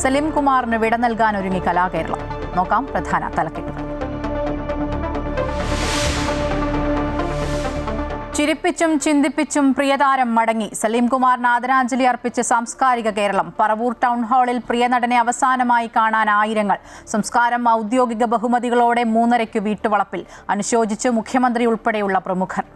സലീം കുമാറിന് വിട നൽകാൻ ഒരുങ്ങി കലാകേരളം. നോക്കാം പ്രധാന തലക്കെട്ടുകൾ. ചിരിപ്പിച്ചും ചിന്തിപ്പിച്ചും പ്രിയതാരം മടങ്ങി. സലീം കുമാറിന് ആദരാഞ്ജലി അർപ്പിച്ച് സാംസ്കാരിക കേരളം. പറവൂർ ടൗൺ ഹാളിൽ പ്രിയനടനെ അവസാനമായി കാണാൻ ആയിരങ്ങൾ. സംസ്കാരം ഔദ്യോഗിക ബഹുമതികളോടെ 3:30 വീട്ടുവളപ്പിൽ. അനുശോചിച്ച് മുഖ്യമന്ത്രി ഉൾപ്പെടെയുള്ള പ്രമുഖർ.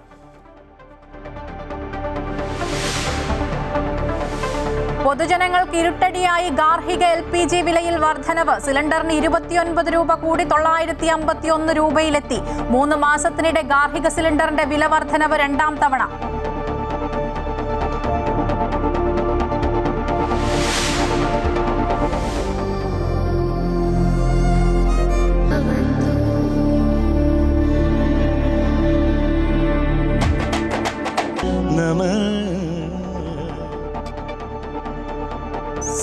പൊതുജനങ്ങൾക്ക് ഇരുട്ടടിയായി ഗാർഹിക LPG വിലയിൽ വർധനവ്. സിലിണ്ടറിന് 29 രൂപ കൂടി 951 രൂപയിലെത്തി. 3 മാസത്തിനിടെ ഗാർഹിക സിലിണ്ടറിന്റെ വില വർധനവ് 2ാം തവണ.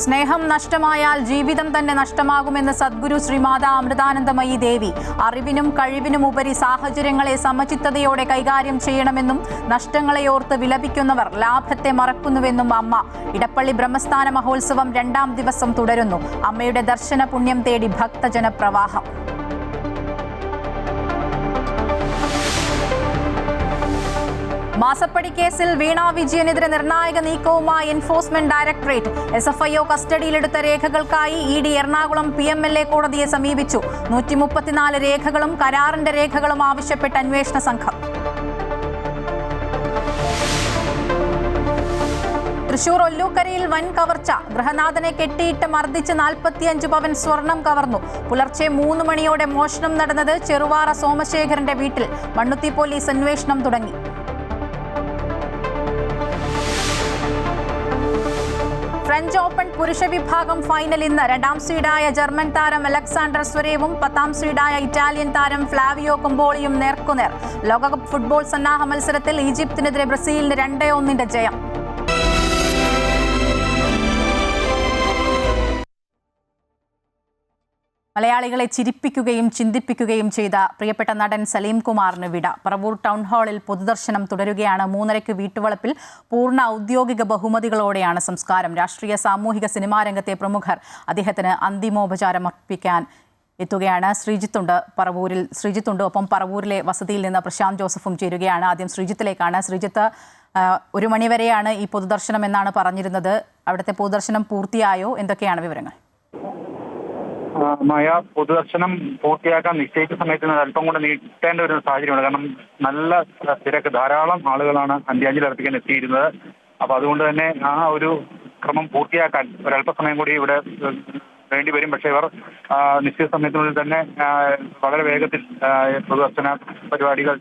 സ്നേഹം നഷ്ടമായാൽ ജീവിതം തന്നെ നഷ്ടമാകുമെന്ന് സദ്ഗുരു ശ്രീമാതാ അമൃതാനന്ദമയി ദേവി. അറിവിനും കഴിവിനും ഉപരി സാഹചര്യങ്ങളെ സമചിത്തതയോടെ കൈകാര്യം ചെയ്യണമെന്നും നഷ്ടങ്ങളെ ഓർത്ത് വിലപിക്കുന്നവർ ലാഭത്തെ മറക്കുന്നുവെന്നും അമ്മ. ഇടപ്പള്ളി ബ്രഹ്മസ്ഥാന മഹോത്സവം 2ാം ദിവസം തുടരുന്നു. അമ്മയുടെ ദർശന പുണ്യം തേടി ഭക്തജനപ്രവാഹം. മാസപ്പടി കേസിൽ വീണ വിജയനെതിരെ നിർണായക നീക്കവുമായി എൻഫോഴ്സ്മെന്റ് ഡയറക്ടറേറ്റ്. SFIO കസ്റ്റഡിയിലെടുത്ത രേഖകൾക്കായി ED എറണാകുളം PMLA കോടതിയെ സമീപിച്ചു. 134 രേഖകളും കരാറിന്റെ രേഖകളും ആവശ്യപ്പെട്ട അന്വേഷണ സംഘം. തൃശൂർ ഒല്ലൂക്കരയിൽ വൻ കവർച്ച. ഗൃഹനാഥനെ കെട്ടിയിട്ട് മർദ്ദിച്ച് 45 പവൻ സ്വർണം കവർന്നു. പുലർച്ചെ 3 മണിയോടെ മോഷണം നടന്നത് ചെറുവാറ സോമശേഖരന്റെ വീട്ടിൽ. മണ്ണുത്തി പോലീസ് അന്വേഷണം തുടങ്ങി. ഫ്രഞ്ച് ഓപ്പൺ പുരുഷ വിഭാഗം ഫൈനൽ ഇന്ന്. 2ാം സീഡായ ജർമ്മൻ താരം അലക്സാണ്ടർ സ്വരേവും 10ാം സീഡായ ഇറ്റാലിയൻ താരം ഫ്ലാവിയോ കൊമ്പോളിയും നേർക്കുനേർ. ലോകകപ്പ് ഫുട്ബോൾ സന്നാഹ മത്സരത്തിൽ ഈജിപ്തിനെതിരെ ബ്രസീലിന് 2-1 ജയം. മലയാളികളെ ചിരിപ്പിക്കുകയും ചിന്തിപ്പിക്കുകയും ചെയ്ത പ്രിയപ്പെട്ട നടൻ സലീം കുമാറിന് വിട. പറവൂർ ടൗൺ ഹാളിൽ പൊതുദർശനം തുടരുകയാണ്. 3:30 വീട്ടുവളപ്പിൽ പൂർണ്ണ ഔദ്യോഗിക ബഹുമതികളോടെയാണ് സംസ്കാരം. രാഷ്ട്രീയ സാമൂഹിക സിനിമാ രംഗത്തെ പ്രമുഖർ അദ്ദേഹത്തിന് അന്തിമോപചാരം അർപ്പിക്കാൻ എത്തുകയാണ്. ശ്രീജിത്തുണ്ട്. ഒപ്പം പറവൂരിലെ വസതിയിൽ നിന്ന് പ്രശാന്ത് ജോസഫും ചേരുകയാണ്. ആദ്യം ശ്രീജിത്തിലേക്കാണ്. ശ്രീജിത്ത്, 1 മണിവരെയാണ് ഈ പൊതുദർശനം എന്നാണ് പറഞ്ഞിരുന്നത്. അവിടുത്തെ പൊതുദർശനം പൂർത്തിയായോ? എന്തൊക്കെയാണ് വിവരങ്ങൾ? മായ, പൊതുദർശനം പൂർത്തിയാക്കാൻ നിശ്ചയിച്ച സമയത്ത് അല്പം കൂടെ നീട്ടേണ്ട ഒരു സാഹചര്യമുണ്ട്. കാരണം നല്ല തിരക്ക്, ധാരാളം ആളുകളാണ് അന്ത്യാഞ്ജലി അർപ്പിക്കാൻ എത്തിയിരുന്നത്. അപ്പൊ അതുകൊണ്ട് തന്നെ ആ ഒരു ക്രമം പൂർത്തിയാക്കാൻ ഒരല്പസമയം കൂടി ഇവിടെ വേണ്ടിവരും. പക്ഷേ ഇവർ നിശ്ചിത സമയത്തിനുള്ളിൽ തന്നെ വളരെ വേഗത്തിൽ പൊതുദർശന പരിപാടികൾ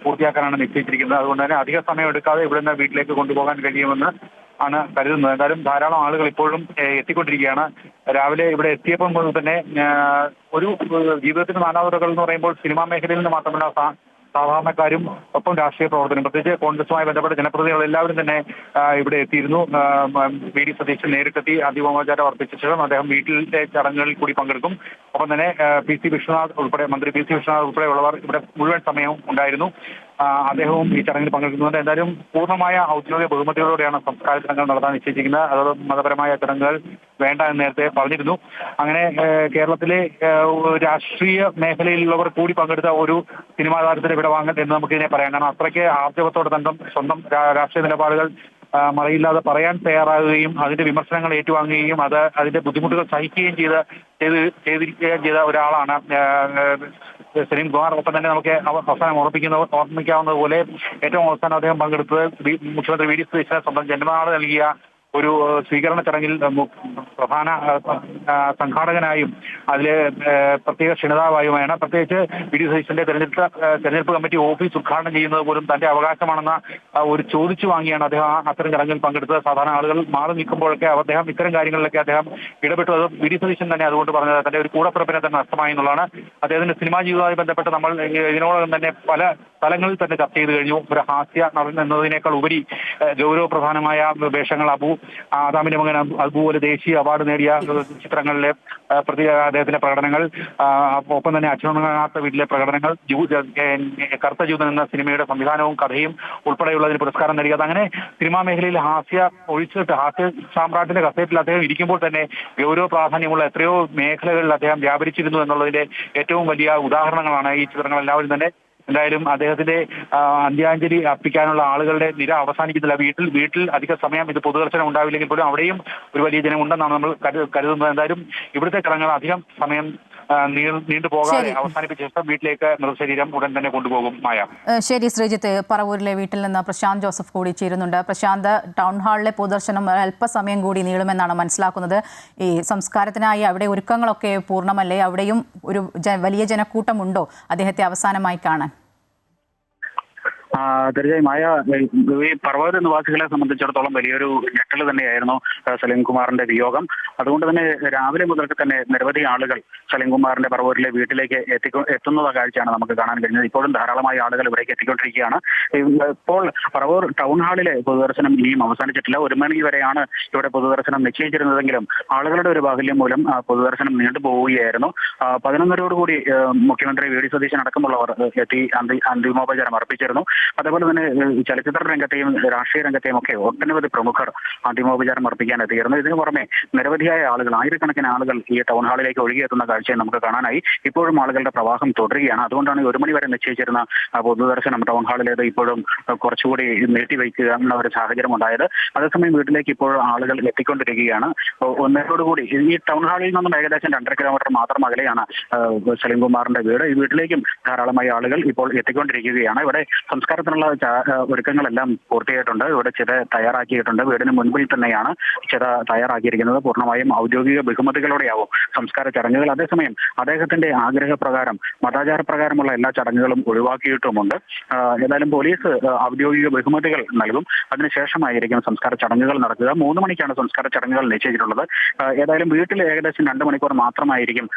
പൂർത്തിയാക്കാനാണ് നിശ്ചയിച്ചിരിക്കുന്നത്. അതുകൊണ്ട് തന്നെ അധിക സമയം എടുക്കാതെ ഇവിടെ നിന്ന് വീട്ടിലേക്ക് കൊണ്ടുപോകാൻ കഴിയുമെന്ന് ആണ് കരുതുന്നത്. എന്തായാലും ധാരാളം ആളുകൾ ഇപ്പോഴും എത്തിക്കൊണ്ടിരിക്കുകയാണ്. രാവിലെ ഇവിടെ എത്തിയപ്പോൾ മുതൽ തന്നെ ഒരു ജീവിതത്തിന്റെ നാനാതുറകൾ എന്ന് പറയുമ്പോൾ സിനിമാ മേഖലയിൽ നിന്ന് മാത്രമല്ല സാധാരണക്കാരും ഒപ്പം രാഷ്ട്രീയ പ്രവർത്തനം, പ്രത്യേകിച്ച് കോൺഗ്രസുമായി ബന്ധപ്പെട്ട ജനപ്രതിനിധികൾ എല്ലാവരും തന്നെ ഇവിടെ എത്തിയിരുന്നു. VD സതീശൻ നേരിട്ടെത്തി അന്തിമോപചാരം അർപ്പിച്ച ശേഷം അദ്ദേഹം വീട്ടിലെ ചടങ്ങുകളിൽ കൂടി പങ്കെടുക്കും. ഒപ്പം തന്നെ മന്ത്രി PC വിശ്വനാഥ് ഉൾപ്പെടെയുള്ളവർ ഇവിടെ മുഴുവൻ സമയവും ഉണ്ടായിരുന്നു. അദ്ദേഹവും ഈ ചടങ്ങിൽ പങ്കെടുക്കുന്നുണ്ട്. എന്തായാലും പൂർണ്ണമായ ഔദ്യോഗിക ബഹുമതികളോടെയാണ് സംസ്കാര ചടങ്ങുകൾ നടത്താൻ നിശ്ചയിച്ചിരിക്കുന്നത്. അതോടെ മതപരമായ ചടങ്ങുകൾ വേണ്ട എന്ന് നേരത്തെ പറഞ്ഞിരുന്നു. അങ്ങനെ കേരളത്തിലെ രാഷ്ട്രീയ മേഖലയിലുള്ളവർ കൂടി പങ്കെടുത്ത ഒരു സിനിമാ താരത്തിന് വിടവാങ്ങൽ എന്ന് നമുക്കിതിനെ പറയാം. കാരണം അത്രയ്ക്ക് ആർജവത്തോടെ തന്നെ സ്വന്തം രാഷ്ട്രീയ നിലപാടുകൾ മറയില്ലാതെ പറയാൻ തയ്യാറാകുകയും അതിന്റെ വിമർശനങ്ങൾ ഏറ്റുവാങ്ങുകയും അതിന്റെ ബുദ്ധിമുട്ടുകൾ സഹിക്കുകയും ചെയ്ത ഒരാളാണ് സലീം കുമാർ. ഒപ്പം തന്നെ നമുക്ക് അവസാനം ഓർമ്മിക്കാവുന്നത് പോലെ ഏറ്റവും അവസാനം അദ്ദേഹം പങ്കെടുത്തത് മുഖ്യമന്ത്രി VD സതീശന് സ്വന്തം ജന്മനാട് നൽകിയ ഒരു സ്വീകരണ ചടങ്ങിൽ പ്രധാന സംഘാടകനായും അതിലെ പ്രത്യേക ക്ഷണിതാവായുമാണ്. പ്രത്യേകിച്ച് VD സതീശന്റെ തെരഞ്ഞെടുപ്പ് കമ്മിറ്റി ഓഫീസ് ഉദ്ഘാടനം ചെയ്യുന്നത് പോലും തന്റെ അവകാശമാണെന്ന ഒരു ചോദിച്ചു വാങ്ങിയാണ് അദ്ദേഹം അത്തരം ചടങ്ങിൽ പങ്കെടുത്തത്. സാധാരണ ആളുകൾ മാറി നിൽക്കുമ്പോഴൊക്കെ അദ്ദേഹം ഇത്തരം കാര്യങ്ങളിലൊക്കെ അദ്ദേഹം ഇടപെട്ടു. അത് VD സതീശൻ തന്നെ അതുകൊണ്ട് പറഞ്ഞത് തന്റെ ഒരു കൂടപ്പിറപ്പിനെ തന്നെ നഷ്ടമായി എന്നുള്ളതാണ്. അദ്ദേഹത്തിന്റെ സിനിമാ ജീവിതവുമായി ബന്ധപ്പെട്ട് നമ്മൾ ഇതിനോടകം തന്നെ പല തലങ്ങളിൽ തന്നെ ചർച്ച ചെയ്ത് കഴിഞ്ഞു. ഒരു ഹാസ്യ നടൻ എന്നതിനേക്കാൾ ഉപരി ഗൗരവപ്രധാനമായ വേഷങ്ങൾ ആദാമിന്റെ മകൻ അതുപോലെ ദേശീയ അവാർഡ് നേടിയ ചിത്രങ്ങളിലെ അദ്ദേഹത്തിന്റെ പ്രകടനങ്ങൾ, ഒപ്പം തന്നെ അച്ഛനമ്മ വീട്ടിലെ പ്രകടനങ്ങൾ, കറുത്ത ജൂതൻ എന്ന സിനിമയുടെ സംവിധാനവും കഥയും ഉൾപ്പെടെയുള്ളതിന് പുരസ്കാരം നേടിയത്. അങ്ങനെ സിനിമാ മേഖലയിൽ ഹാസ്യ സാമ്രാട്ടിന്റെ കസേറ്റിൽ അദ്ദേഹം ഇരിക്കുമ്പോൾ തന്നെ ഗൗരവ പ്രാധാന്യമുള്ള എത്രയോ മേഖലകളിൽ അദ്ദേഹം വ്യാപരിച്ചിരുന്നു എന്നുള്ളതിന്റെ ഏറ്റവും വലിയ ഉദാഹരണങ്ങളാണ് ഈ ചിത്രങ്ങൾ എല്ലാവരും തന്നെ. എന്തായാലും അദ്ദേഹത്തിന്റെ അന്ത്യാഞ്ജലി അർപ്പിക്കാനുള്ള ആളുകളുടെ നിര അവസാനിക്കുന്നില്ല. വീട്ടിൽ അധിക സമയം ഇത് പൊതുദർശനം ഉണ്ടാവില്ലെങ്കിൽ പോലും അവിടെയും ഒരു വലിയ ജനമുണ്ടെന്നാണ് നമ്മൾ കരുതുന്നത്. എന്തായാലും ഇവിടുത്തെ ചടങ്ങുകൾ അധികം സമയം നീണ്ടു പോകാതെ അവസാനിപ്പിച്ച ശേഷം വീട്ടിലേക്ക് മൃതശരീരം ഉടൻ തന്നെ കൊണ്ടുപോകും. മായ. ശരി ശ്രീജിത്ത്, പറവൂരിലെ വീട്ടിൽ നിന്ന് പ്രശാന്ത് ജോസഫ് കൂടി ചേരുന്നുണ്ട്. പ്രശാന്ത്, ടൗൺ ഹാളിലെ പൊതുദർശനം അല്പസമയം കൂടി നീളുമെന്നാണ് മനസ്സിലാക്കുന്നത്. ഈ സംസ്കാരത്തിനായി അവിടെ ഒരുക്കങ്ങളൊക്കെ പൂർണ്ണമല്ലേ? അവിടെയും ഒരു വലിയ ജനക്കൂട്ടമുണ്ടോ അദ്ദേഹത്തെ അവസാനമായി കാണാൻ? തീർച്ചയായും മായ, ഈ പറവൂർ നിവാസികളെ സംബന്ധിച്ചിടത്തോളം വലിയൊരു ഞെട്ടൽ തന്നെയായിരുന്നു സലീംകുമാറിന്റെ വിയോഗം. അതുകൊണ്ട് തന്നെ രാവിലെ മുതൽക്ക് തന്നെ നിരവധി ആളുകൾ സലീംകുമാറിന്റെ പറവൂരിലെ വീട്ടിലേക്ക് എത്തുന്ന കാഴ്ചയാണ് നമുക്ക് കാണാൻ കഴിഞ്ഞത്. ഇപ്പോഴും ധാരാളമായി ആളുകൾ ഇവിടേക്ക് എത്തിക്കൊണ്ടിരിക്കുകയാണ്. ഇപ്പോൾ പറവൂർ ടൗൺ ഹാളിലെ പൊതുദർശനം ഇനിയും അവസാനിച്ചിട്ടില്ല. 1 മണി വരെയാണ് ഇവിടെ പൊതുദർശനം നിശ്ചയിച്ചിരുന്നതെങ്കിലും ആളുകളുടെ ഒരു ബാഹുല്യം മൂലം പൊതുദർശനം നീണ്ടുപോവുകയായിരുന്നു. 11:00 മുഖ്യമന്ത്രി വി ഡി സതീശൻ അടക്കമുള്ളവർ എത്തി അന്തിമോപചാരം അർപ്പിച്ചിരുന്നു. അതേപോലെ തന്നെ ചലച്ചിത്ര രംഗത്തെയും രാഷ്ട്രീയ രംഗത്തെയും ഒക്കെ ഒട്ടനവധി പ്രമുഖർ അന്തിമോപചാരം അർപ്പിക്കാൻ എത്തിയിരുന്നു. ഇതിനു പുറമെ നിരവധിയായ ആളുകൾ, ആയിരക്കണക്കിന് ആളുകൾ ഈ ടൗൺ ഹാളിലേക്ക് ഒഴുകിയെത്തുന്ന കാഴ്ചയെ നമുക്ക് കാണാനായി. ഇപ്പോഴും ആളുകളുടെ പ്രവാഹം തുടരുകയാണ്. അതുകൊണ്ടാണ് 1 മണി വരെ നിശ്ചയിച്ചിരുന്ന പൊതുദർശനം ടൗൺ ഹാളിലേത് ഇപ്പോഴും കുറച്ചുകൂടി നീട്ടിവയ്ക്കുക എന്ന ഒരു സാഹചര്യം ഉണ്ടായത്. അതേസമയം വീട്ടിലേക്ക് ഇപ്പോൾ ആളുകൾ എത്തിക്കൊണ്ടിരിക്കുകയാണ്. 1:00 ഈ ടൗൺ ഹാളിൽ നിന്നും ഏകദേശം 2.5 കിലോമീറ്റർ മാത്രം അകലെയാണ് സലീംകുമാറിന്റെ വീട്. ഈ വീട്ടിലേക്കും ധാരാളമായി ആളുകൾ ഇപ്പോൾ എത്തിക്കൊണ്ടിരിക്കുകയാണ്. ഇവിടെ സംസ്കാരത്തിനുള്ള ഒരുക്കങ്ങളെല്ലാം പൂർത്തിയായിട്ടുണ്ട്. ഇവിടെ ചിത തയ്യാറാക്കിയിട്ടുണ്ട്. വീടിന് മുൻപിൽ തന്നെയാണ് ചിത തയ്യാറാക്കിയിരിക്കുന്നത്. പൂർണ്ണമായും ഔദ്യോഗിക ബഹുമതികളോടെയാവും സംസ്കാര ചടങ്ങുകൾ. അതേസമയം അദ്ദേഹത്തിന്റെ ആഗ്രഹപ്രകാരം മതാചാരപ്രകാരമുള്ള എല്ലാ ചടങ്ങുകളും ഒഴിവാക്കിയിട്ടുമുണ്ട്. ഏതായാലും പോലീസ് ഔദ്യോഗിക ബഹുമതികൾ നൽകും. അതിനുശേഷമായിരിക്കും സംസ്കാര ചടങ്ങുകൾ നടക്കുക. 3 മണിക്കാണ് സംസ്കാര ചടങ്ങുകൾ നിശ്ചയിച്ചിട്ടുള്ളത്. ഏതായാലും വീട്ടിൽ ഏകദേശം 2 മണിക്കൂർ മാത്രമായിരിക്കും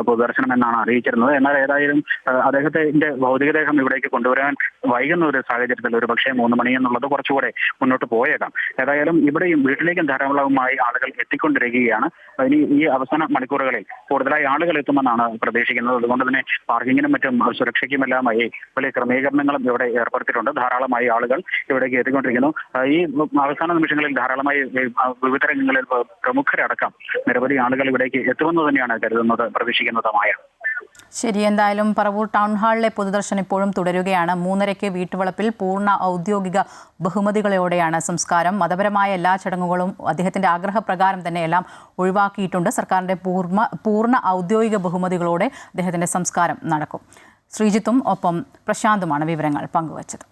പൊതുദർശനം എന്നാണ് അറിയിച്ചിരുന്നത്. എന്നാൽ ഏതായാലും അദ്ദേഹത്തിന്റെ ഭൗതികദേഹം ഇവിടേക്ക് കൊണ്ടുവരാൻ വൈകുന്ന ഒരു സാഹചര്യത്തിൽ ഒരു പക്ഷേ 3 മണി എന്നുള്ളത് കുറച്ചുകൂടെ മുന്നോട്ട് പോയേക്കാം. ഏതായാലും ഇവിടെയും വീട്ടിലേക്കും ധാരാളമായി ആളുകൾ എത്തിക്കൊണ്ടിരിക്കുകയാണ്. ഇനി ഈ അവസാന മണിക്കൂറുകളിൽ കൂടുതലായി ആളുകൾ എത്തുമെന്നാണ് പ്രതീക്ഷിക്കുന്നത്. അതുകൊണ്ട് തന്നെ പാർക്കിങ്ങിനും മറ്റും സുരക്ഷയ്ക്കുമെല്ലാമായി വലിയ ക്രമീകരണങ്ങളും ഇവിടെ ഏർപ്പെടുത്തിയിട്ടുണ്ട്. ധാരാളമായി ആളുകൾ ഇവിടേക്ക് എത്തിക്കൊണ്ടിരിക്കുന്നു. ഈ അവസാന നിമിഷങ്ങളിൽ ധാരാളമായി വിവിധ രംഗങ്ങളിൽ പ്രമുഖരടക്കം നിരവധി ആളുകൾ ഇവിടേക്ക് എത്തുമെന്ന് തന്നെയാണ് കരുതുന്നത്, പ്രതീക്ഷിക്കുന്നതുമായ. ശരി, എന്തായാലും പറവൂർ ടൗൺ ഹാളിലെ പൊതുദർശനം ഇപ്പോഴും തുടരുകയാണ്. 3:30 വീട്ടുവളപ്പിൽ പൂർണ്ണ ഔദ്യോഗിക ബഹുമതികളോടെയാണ് സംസ്കാരം. മതപരമായ എല്ലാ ചടങ്ങുകളും അദ്ദേഹത്തിന്റെ ആഗ്രഹപ്രകാരം തന്നെ എല്ലാം ഒഴിവാക്കിയിട്ടുണ്ട്. സർക്കാരിന്റെ പൂർണ്ണ ഔദ്യോഗിക ബഹുമതികളോടെ അദ്ദേഹത്തിന്റെ സംസ്കാരം നടക്കും. ശ്രീജിത്തും ഒപ്പം പ്രശാന്തുമാണ് വിവരങ്ങൾ പങ്കുവച്ചത്.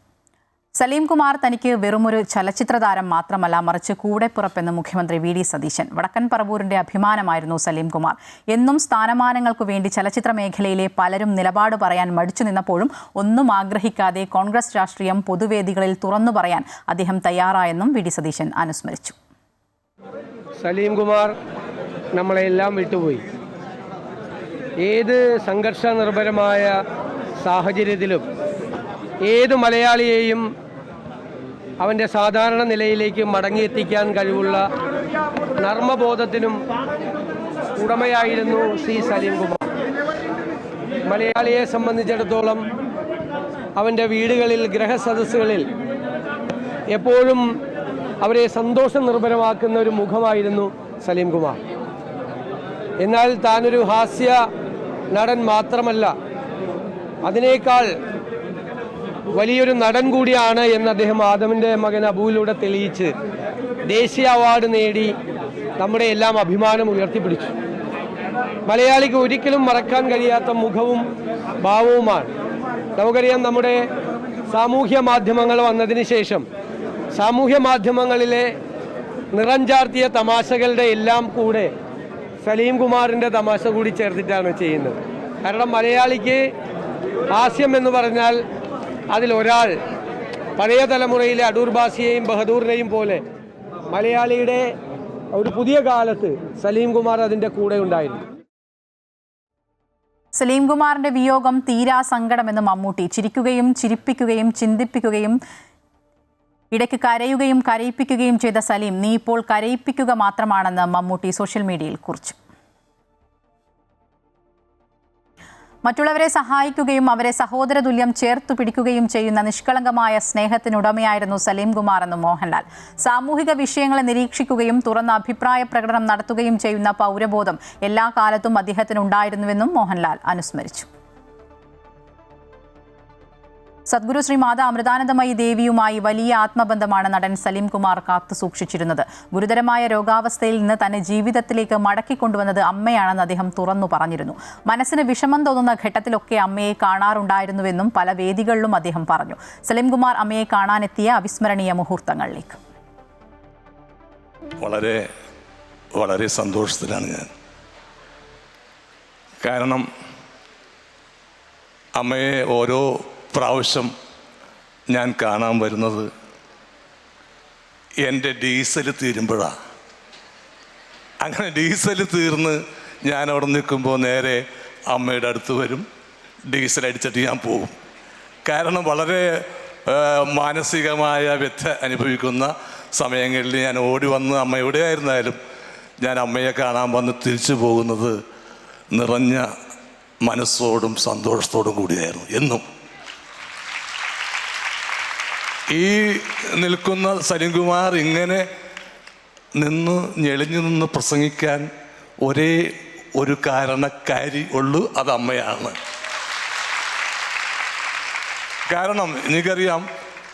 സലീംകുമാർ തനിക്ക് വെറുമൊരു ചലച്ചിത്ര താരം മാത്രമല്ല, മറിച്ച് കൂടെപ്പിറപ്പെന്ന് മുഖ്യമന്ത്രി വി ഡി സതീശൻ. വടക്കൻ പറവൂരിന്റെ അഭിമാനമായിരുന്നു സലീംകുമാർ. എന്നും സ്ഥാനമാനങ്ങൾക്കു വേണ്ടി ചലച്ചിത്ര മേഖലയിലെ പലരും നിലപാട് പറയാൻ മടിച്ചു നിന്നപ്പോഴും ഒന്നും ആഗ്രഹിക്കാതെ കോൺഗ്രസ് രാഷ്ട്രീയം പൊതുവേദികളിൽ തുറന്നു പറയാൻ അദ്ദേഹം തയ്യാറായെന്നും വി ഡി സതീശൻ അനുസ്മരിച്ചു. സലീംകുമാർ നമ്മളെല്ലാം വിട്ടുപോയി. ഏത് സംഘർഷ നിർഭരമായ സാഹചര്യത്തിലും ഏത് മലയാളിയെയും അവൻ്റെ സാധാരണ നിലയിലേക്ക് മടങ്ങിയെത്തിക്കാൻ കഴിവുള്ള നർമ്മബോധത്തിനും ഉടമയായിരുന്നു സി സലീംകുമാർ. മലയാളിയെ സംബന്ധിച്ചിടത്തോളം അവൻ്റെ വീടുകളിൽ, ഗ്രഹസദസ്സുകളിൽ എപ്പോഴും അവരെ സന്തോഷം നിർഭരമാക്കുന്ന ഒരു മുഖമായിരുന്നു സലീംകുമാർ. എന്നാൽ താനൊരു ഹാസ്യ നടൻ മാത്രമല്ല, അതിനേക്കാൾ വലിയൊരു നടൻ കൂടിയാണ് എന്ന് അദ്ദേഹം ആദമിൻ്റെ മകൻ അബുവിലൂടെ തെളിയിച്ച് ദേശീയ അവാർഡ് നേടി നമ്മുടെ എല്ലാം അഭിമാനം ഉയർത്തിപ്പിടിച്ചു. മലയാളിക്ക് ഒരിക്കലും മറക്കാൻ കഴിയാത്ത മുഖവും ഭാവവുമാണ്. നമുക്കറിയാം, നമ്മുടെ സാമൂഹ്യ മാധ്യമങ്ങൾ വന്നതിന് ശേഷം സാമൂഹ്യ മാധ്യമങ്ങളിലെ നിറം ചാർത്തിയ തമാശകളുടെ എല്ലാം കൂടെ സലീംകുമാറിൻ്റെ തമാശ കൂടി ചേർത്തിട്ടാണ് ചെയ്യുന്നത്. കാരണം മലയാളിക്ക് ഹാസ്യം എന്ന് പറഞ്ഞാൽ അതിലൊരാൾ പഴയ തലമുറയിലെ അടൂർ ബാസിയെയും ബഹദൂറിനെയും പോലെ മലയാളിയുടെ ഒരു പുതിയ കാലത്ത് സലീംകുമാർ അതിൻ്റെ കൂടെ ഉണ്ടായിരുന്നു. സലീംകുമാറിന്റെ വിയോഗം തീരാ സങ്കടമെന്ന് മമ്മൂട്ടി. ചിരിക്കുകയും ചിരിപ്പിക്കുകയും ചിന്തിപ്പിക്കുകയും ഇടയ്ക്ക് കരയുകയും കരയിപ്പിക്കുകയും ചെയ്ത സലീം നീ ഇപ്പോൾ കരയിപ്പിക്കുക മാത്രമാണെന്ന് മമ്മൂട്ടി സോഷ്യൽ മീഡിയയിൽ കുറിച്ചു. മറ്റുള്ളവരെ സഹായിക്കുകയും അവരെ സഹോദരതുല്യം ചേർത്തു പിടിക്കുകയും ചെയ്യുന്ന നിഷ്കളങ്കമായ സ്നേഹത്തിനുടമയായിരുന്നു സലീം കുമാർ എന്നും മോഹൻലാൽ. സാമൂഹിക വിഷയങ്ങളെ നിരീക്ഷിക്കുകയും തുറന്ന അഭിപ്രായ പ്രകടനം നടത്തുകയും ചെയ്യുന്ന പൗരബോധം എല്ലാ കാലത്തും അദ്ദേഹത്തിനുണ്ടായിരുന്നുവെന്നും മോഹൻലാൽ അനുസ്മരിച്ചു. സദ്ഗുരു ശ്രീ മാതാ അമൃതാനന്ദമയി ദേവിയുമായി വലിയ ആത്മബന്ധമാണ് നടൻ സലീം കുമാർ കാത്തു സൂക്ഷിച്ചിരുന്നത്. ഗുരുതരമായ രോഗാവസ്ഥയിൽ നിന്ന് തന്നെ ജീവിതത്തിലേക്ക് മടക്കിക്കൊണ്ടുവന്നത് അമ്മയാണെന്ന് അദ്ദേഹം തുറന്നു പറഞ്ഞിരുന്നു. മനസ്സിന് വിഷമം തോന്നുന്ന ഘട്ടത്തിലൊക്കെ അമ്മയെ കാണാറുണ്ടായിരുന്നുവെന്നും പല വേദികളിലും അദ്ദേഹം പറഞ്ഞു. സലീം കുമാർ അമ്മയെ കാണാനെത്തിയ അവിസ്മരണീയ മുഹൂർത്തങ്ങളിലേക്ക്. വളരെ വളരെ സന്തോഷത്തിലാണ് ഞാൻ. കാരണം അമ്മയെ ഓരോ പ്രാവശ്യം ഞാൻ കാണാൻ വരുന്നത് എൻ്റെ ഡീസൽ തീരുമ്പോഴാണ്. അങ്ങനെ ഡീസൽ തീർന്ന് ഞാൻ അവിടെ നിൽക്കുമ്പോൾ നേരെ അമ്മയുടെ അടുത്ത് വരും, ഡീസൽ അടിച്ചിട്ട് ഞാൻ പോകും. കാരണം വളരെ മാനസികമായ വ്യഥ അനുഭവിക്കുന്ന സമയങ്ങളിൽ ഞാൻ ഓടി വന്ന് അമ്മ എവിടെയായിരുന്നാലും ഞാൻ അമ്മയെ കാണാൻ വന്ന് തിരിച്ചു പോകുന്നത് നിറഞ്ഞ മനസ്സോടും സന്തോഷത്തോടും കൂടിയായിരുന്നു എന്നും. ഈ നിൽക്കുന്ന സലീം കുമാർ ഇങ്ങനെ നിന്ന് ഞെളിഞ്ഞു നിന്ന് പ്രസംഗിക്കാൻ ഒരേ ഒരു കാരണക്കാരി ഉള്ളൂ, അത് അമ്മയാണ്. കാരണം എനിക്കറിയാം,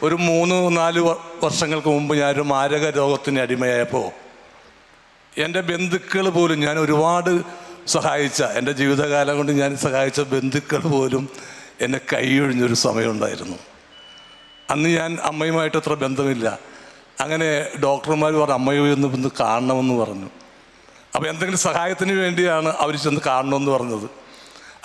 ഒരു 3-4 വർഷങ്ങൾക്ക് മുമ്പ് ഞാനൊരു മാരക രോഗത്തിന് അടിമയായപ്പോൾ എൻ്റെ ബന്ധുക്കൾ പോലും, ഞാൻ ഒരുപാട് സഹായിച്ച, എൻ്റെ ജീവിതകാലം കൊണ്ട് ഞാൻ സഹായിച്ച ബന്ധുക്കൾ പോലും എന്നെ കൈയൊഴിഞ്ഞൊരു സമയമുണ്ടായിരുന്നു. അന്ന് ഞാൻ അമ്മയുമായിട്ട് അത്ര ബന്ധമില്ല. അങ്ങനെ ഡോക്ടർമാർ പറഞ്ഞു അമ്മയെ ഒന്ന് കാണണമെന്ന് പറഞ്ഞു. അപ്പോൾ എന്തെങ്കിലും സഹായത്തിന് വേണ്ടിയാണ് അവർ ചെന്ന് കാണണമെന്ന് പറഞ്ഞത്.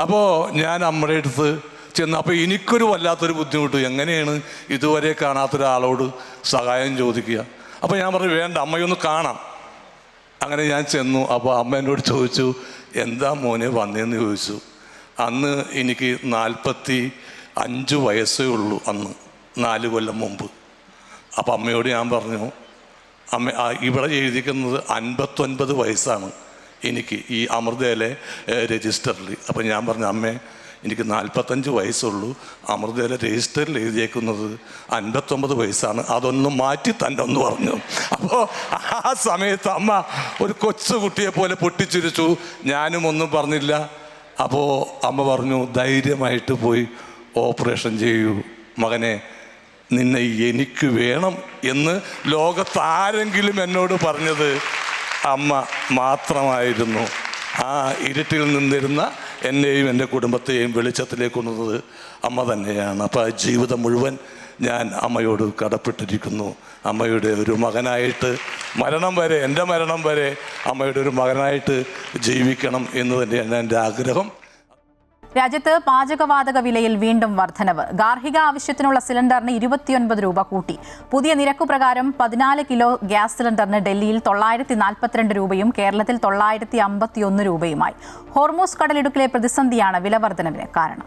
അപ്പോൾ ഞാൻ അമ്മയുടെ അടുത്ത് ചെന്ന്, അപ്പോൾ എനിക്കൊരു വല്ലാത്തൊരു ബുദ്ധിമുട്ട്, എങ്ങനെയാണ് ഇതുവരെ കാണാത്തൊരാളോട് സഹായം ചോദിക്കുക. അപ്പോൾ ഞാൻ പറഞ്ഞു വേണ്ട, അമ്മയൊന്ന് കാണാം. അങ്ങനെ ഞാൻ ചെന്നു. അപ്പോൾ അമ്മ എന്നോട് ചോദിച്ചു, എന്താ മോനെ വന്നതെന്ന് ചോദിച്ചു. അന്ന് എനിക്ക് 45 വയസ്സേ ഉള്ളൂ, അന്ന് 4 കൊല്ലം മുമ്പ്. അപ്പം അമ്മയോട് ഞാൻ പറഞ്ഞു, അമ്മ ഇവിടെ എഴുതിക്കുന്നത് 59 വയസ്സാണ് എനിക്ക് ഈ അമൃതയിലെ രജിസ്റ്ററിൽ. അപ്പം ഞാൻ പറഞ്ഞു അമ്മേ, എനിക്ക് 45 വയസ്സുള്ളൂ, അമൃതയിലെ രജിസ്റ്ററിൽ എഴുതിയേക്കുന്നത് 59 വയസ്സാണ്, അതൊന്ന് മാറ്റി തന്നെ ഒന്ന് പറഞ്ഞു. അപ്പോൾ ആ സമയത്ത് അമ്മ ഒരു കൊച്ചുകുട്ടിയെ പോലെ പൊട്ടിച്ചിരിച്ചു. ഞാനും ഒന്നും പറഞ്ഞില്ല. അപ്പോൾ അമ്മ പറഞ്ഞു, ധൈര്യമായിട്ട് പോയി ഓപ്പറേഷൻ ചെയ്യൂ മകനെ, നിന്നെ എനിക്ക് വേണം എന്ന് ലോകത്താരെങ്കിലും എന്നോട് പറഞ്ഞത് അമ്മ മാത്രമായിരുന്നു. ആ ഇരുട്ടിൽ നിന്നിരുന്ന എന്നെയും എൻ്റെ കുടുംബത്തെയും വെളിച്ചത്തിലേക്ക് കൊണ്ടുവന്നത് അമ്മ തന്നെയാണ്. അപ്പോൾ ആ ജീവിതം മുഴുവൻ ഞാൻ അമ്മയോട് കടപ്പെട്ടിരിക്കുന്നു. അമ്മയുടെ ഒരു മകനായിട്ട് മരണം വരെ, എൻ്റെ മരണം വരെ അമ്മയുടെ ഒരു മകനായിട്ട് ജീവിക്കണം എന്ന് തന്നെയാണ് എൻ്റെ ആഗ്രഹം. രാജ്യത്ത് പാചകവാതക വിലയിൽ വീണ്ടും വർധനവ്. ഗാർഹിക ആവശ്യത്തിനുള്ള സിലിണ്ടറിന് 29 രൂപ കൂട്ടി. പുതിയ നിരക്കു പ്രകാരം 14 കിലോ ഗ്യാസ് സിലിണ്ടറിന് ഡൽഹിയിൽ 942 രൂപയും കേരളത്തിൽ 951 രൂപയുമായി. ഹോർമൂസ് കടലിടുക്കിലെ പ്രതിസന്ധിയാണ് വില വർധനവിന് കാരണം.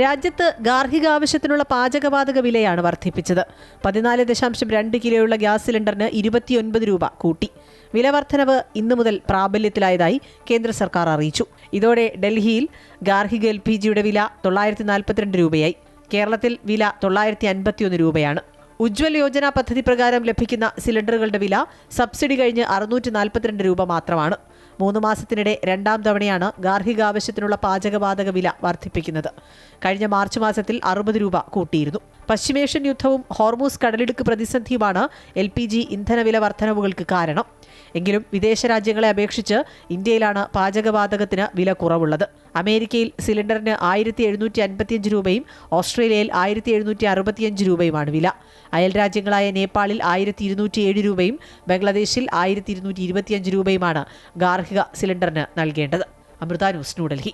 രാജ്യത്ത് ഗാർഹിക ആവശ്യത്തിനുള്ള പാചകവാതക വിലയാണ് വർദ്ധിപ്പിച്ചത്. 14.2 കിലോയുള്ള ഗ്യാസ് സിലിണ്ടറിന് 29 രൂപ കൂട്ടി. വില വർധനവ് ഇന്നു മുതൽ പ്രാബല്യത്തിലായതായി കേന്ദ്ര സർക്കാർ അറിയിച്ചു. ഇതോടെ ഡൽഹിയിൽ ഗാർഹിക LPGയുടെ വില 942 രൂപയായി. കേരളത്തിൽ വില 951 രൂപയാണ്. ഉജ്ജ്വൽ യോജന പദ്ധതി പ്രകാരം ലഭിക്കുന്ന സിലിണ്ടറുകളുടെ വില സബ്സിഡി കഴിഞ്ഞ് 642 രൂപ മാത്രമാണ്. 3 മാസത്തിനിടെ 2ാം തവണയാണ് ഗാർഹിക ആവശ്യത്തിനുള്ള പാചകവാതക വില വർദ്ധിപ്പിക്കുന്നത്. കഴിഞ്ഞ മാർച്ച് മാസത്തിൽ 60 രൂപ കൂട്ടിയിരുന്നു. പശ്ചിമേഷ്യൻ യുദ്ധവും ഹോർമൂസ് കടലിടുക്ക് പ്രതിസന്ധിയുമാണ് LPG ഇന്ധനവില വർധനവുകൾക്ക് കാരണം. എങ്കിലും വിദേശ രാജ്യങ്ങളെ അപേക്ഷിച്ച് ഇന്ത്യയിലാണ് പാചകവാതകത്തിന് വില കുറവുള്ളത്. അമേരിക്കയിൽ സിലിണ്ടറിന് 1755 രൂപയും ഓസ്ട്രേലിയയിൽ 1765 രൂപയുമാണ് വില. അയൽ രാജ്യങ്ങളായ നേപ്പാളിൽ 1207 രൂപയും ബംഗ്ലാദേശിൽ 1225 രൂപയുമാണ് ഗാർഹിക സിലിണ്ടറിന് നൽകേണ്ടത്. അമൃത ന്യൂസ്, ന്യൂഡൽഹി.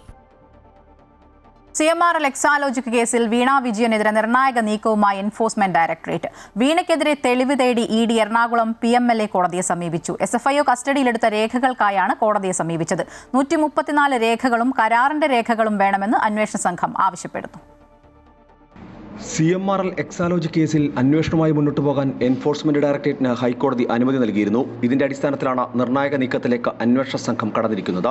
CMRL എക്സാലോജിക് കേസിൽ വീണ വിജയനെതിരെ നിർണായക നീക്കവുമായി എൻഫോഴ്സ്മെന്റ് ഡയറക്ടറേറ്റ്. വീണയ്ക്കെതിരെ തെളിവ് തേടി ED എറണാകുളം PMLA കോടതിയെ സമീപിച്ചു. SFIO കസ്റ്റഡിയിലെടുത്ത രേഖകൾക്കായാണ് കോടതിയെ സമീപിച്ചത്. 134 രേഖകളും കരാറിന്റെ രേഖകളും വേണമെന്ന് അന്വേഷണ സംഘം ആവശ്യപ്പെടുന്നു. CMRL എക്സാലോജി കേസിൽ അന്വേഷണവുമായി മുന്നോട്ടു പോകാൻ എൻഫോഴ്സ്മെന്റ് ഡയറക്ടറേറ്റിന് ഹൈക്കോടതി അനുമതി നൽകിയിരുന്നു. ഇതിന്റെ അടിസ്ഥാനത്തിലാണ് നിർണായക നീക്കത്തിലേക്ക് അന്വേഷണ സംഘം കടന്നിരിക്കുന്നത്.